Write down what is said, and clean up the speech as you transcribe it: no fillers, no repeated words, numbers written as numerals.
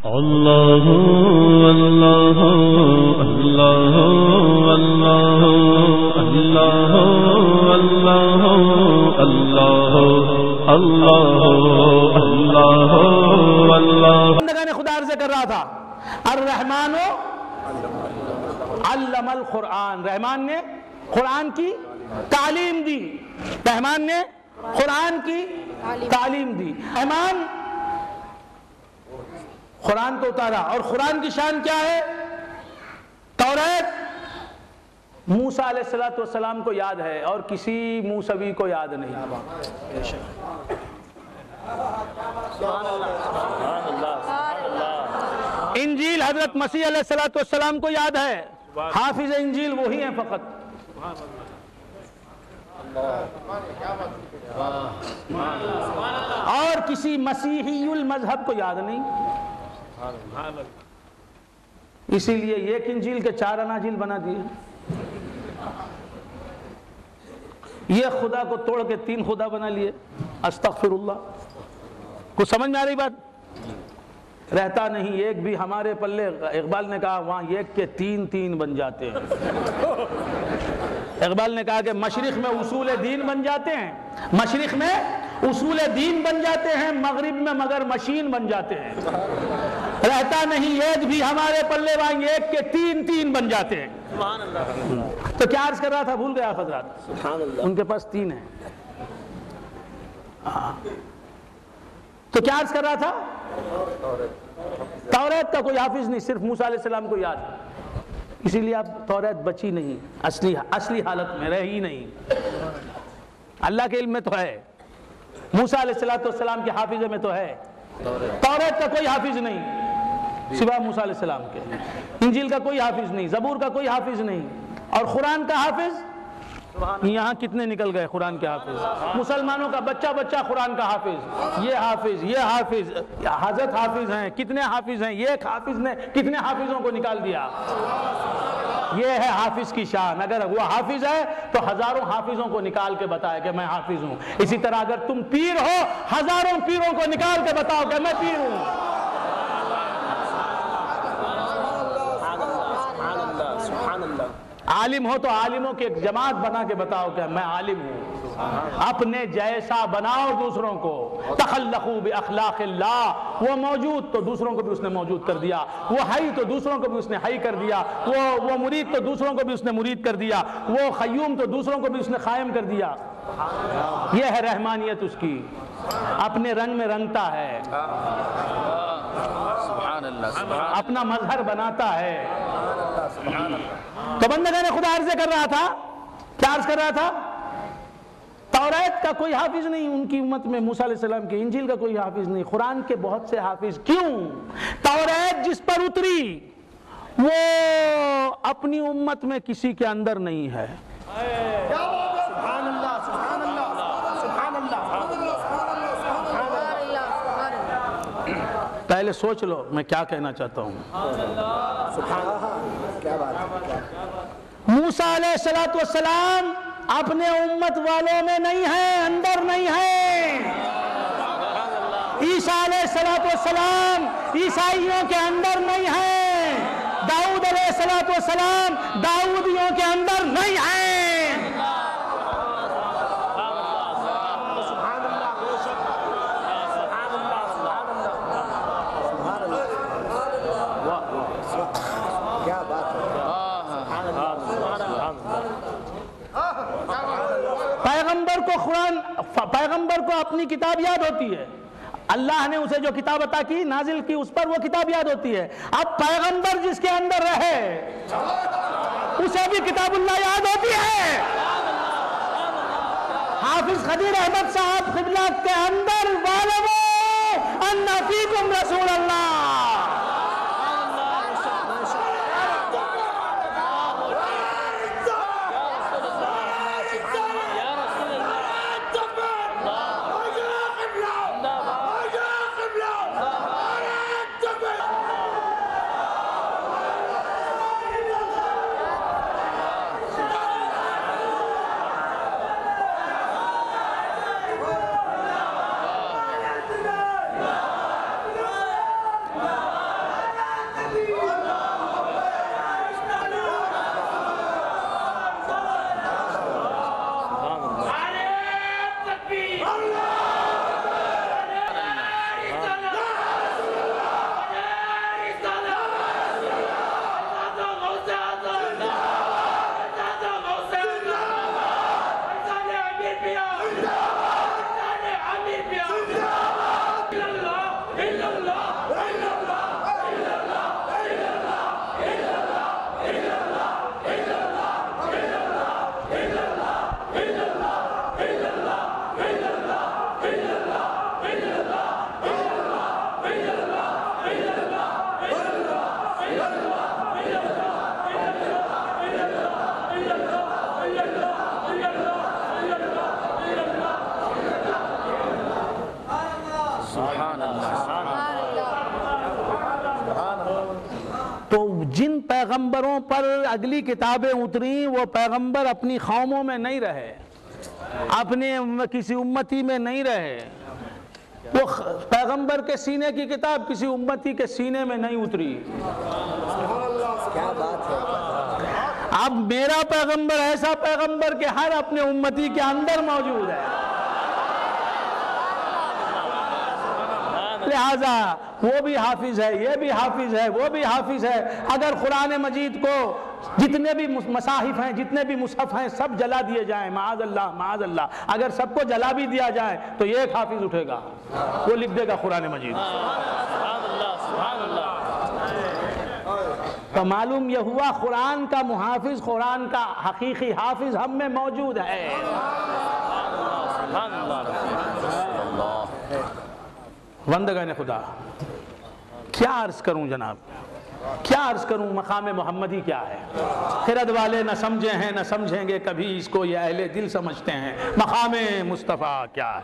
اللہ اللہ اللہ اللہ اللہ اللہ اللہ اللہ اللہ بندگان خدا عرض کر رہا تھا الرحمن علم القرآن، رحمان نے قرآن کی تعلیم دی، رحمان نے قرآن کی تعلیم دی۔ رحمان قرآن کو اتارا، اور قرآن کی شان کیا ہے؟ توریت موسیٰ علیہ السلام کو یاد ہے اور کسی موسوی کو یاد نہیں۔ انجیل حضرت مسیح علیہ السلام کو یاد ہے، حافظ انجیل وہی ہیں فقط۔ اور کسی مسیحی المذہب کو یاد نہیں۔ اسی لیے ایک انجیل کے 4 اناجیل بنا دیے، یہ خدا کو توڑ کے 3 خدا بنا لیے۔ استغفر اللہ۔ کچھ سمجھ میں آ رہی بات؟ رہتا نہیں ایک بھی ہمارے پلے۔ اقبال نے کہا وہاں ایک کے 3 بن جاتے ہیں۔ اقبال نے کہا کہ مشرق میں اصول دین بن جاتے ہیں، مشرق میں اصول دین بن جاتے ہیں، مغرب میں مگر مشین بن جاتے ہیں۔ رہتا نہیں ایک بھی ہمارے پلے، وہاں ایک کے 3 بن جاتے ہیں۔ تو کیا عرض کر رہا تھا؟ بھول گیا حضرات؟ ان کے پاس 3 ہیں۔ تو کیا عرض کر رہا تھا؟ توریت کا کوئی حافظ نہیں، صرف موسیٰ علیہ السلام کو یاد ہے۔ اسی لیے اب توریت بچی نہیں، اصلی حالت میں رہی نہیں۔ اللہ کے علم میں تو ہے، موسیٰ علیہ السلام کے حافظ میں تو ہے۔ توریت کا کوئی حافظ نہیں سوا موسیٰ علیہ السلام کے، انجیل کا کوئی حافظ نہیں، زبور کا کوئی حافظ نہیں، اور قرآن کا حافظ یہاں کتنے نکل گئے قرآن کے حافظ؟ مسلمانوں کا بچہ قرآن کا حافظ، یہ حافظ، یہ حافظ، حضرت حافظ ہیں، کتنے حافظ ہیں؟ ایک حافظ نے کتنے حافظوں کو نکال دیا۔ یہ ہے حافظ کی شان۔ اگر وہ حافظ ہے تو ہزاروں حافظوں کو نکال کے بتائے کہ میں حافظ ہوں۔ اسی طرح اگر تم پیر ہو، ہزاروں پیروں کو نکال کے بتاؤ کہ میں پیر ہوں۔ عالم ہو تو عالموں کی ایک جماعت بنا کے بتاؤ کہ میں عالم ہوں۔ اپنے جیسا بناؤ دوسروں کو۔ تخلقوا باخلاق اللہ، وہ موجود تو دوسروں کو بھی اس نے موجود کر دیا، وہ حی تو دوسروں کو بھی اس نے حی کر دیا، وہ مرید تو دوسروں کو بھی اس نے مرید کر دیا، وہ قیوم تو دوسروں کو بھی اس نے قائم کر دیا۔ یہ ہے رحمانیت اس کی، اپنے رنگ میں رنگتا ہے، اپنا مظہر بناتا ہے۔ تو بندگان خدا عرض کر رہا تھا، کیا عرض کر رہا تھا؟ توریت کا کوئی حافظ نہیں ان کی امت میں، موسیٰ علیہ السلام کے انجیل کا کوئی حافظ نہیں، قرآن کے بہت سے حافظ۔ کیوں؟ توریت جس پر اتری وہ اپنی امت میں کسی کے اندر نہیں ہے۔ پہلے سوچ لو میں کیا کہنا چاہتا ہوں۔ موسیٰ علیہ السلام اپنے امت والوں میں نہیں ہیں، اندر نہیں ہیں۔ عیسیٰ علیہ السلام عیسائیوں کے اندر نہیں ہیں۔ داؤد علیہ السلام داؤدیوں کے اندر نہیں ہیں۔ پیغمبر کو اپنی کتاب یاد ہوتی ہے، اللہ نے اسے جو کتاب عطا کی نازل کی اس پر وہ کتاب یاد ہوتی ہے۔ اب پیغمبر جس کے اندر رہے اسے بھی کتاب اللہ یاد ہوتی ہے۔ حافظ خدیر احمد صاحب قبلہ کے اندر وَاعْلَمُوا أَنَّ فِيكُمْ رَسُولَ اللَّهِ، جن پیغمبروں پر اگلی کتابیں اتریں وہ پیغمبر اپنی قوموں میں نہیں رہے، اپنے کسی امتی میں نہیں رہے، وہ پیغمبر کے سینے کی کتاب کسی امتی کے سینے میں نہیں اتری۔ کیا بات ہے۔ اب میرا پیغمبر ایسا پیغمبر کہ ہر اپنے امتی کے اندر موجود ہے، لہذا وہ بھی حافظ ہے، یہ بھی حافظ ہے، وہ بھی حافظ ہے۔ اگر قرآن مجید کو جتنے بھی مصاحف ہیں، جتنے بھی مصحف ہیں، سب جلا دیے جائیں، معاذ اللہ معاذ اللہ، اگر سب کو جلا بھی دیا جائے تو یہ ایک حافظ اٹھے گا، وہ لکھ دے گا قرآن مجید۔ تو معلوم یہ ہوا قرآن کا محافظ، قرآن کا حقیقی حافظ ہم میں موجود ہے۔ بندگان خدا، کیا عرض کروں جناب، کیا عرض کروں، مقام محمدی کیا ہے؟ خرد والے نہ سمجھے ہیں نہ سمجھیں گے کبھی اس کو، یہ اہل دل سمجھتے ہیں۔ مقام مصطفیٰ کیا ہے؟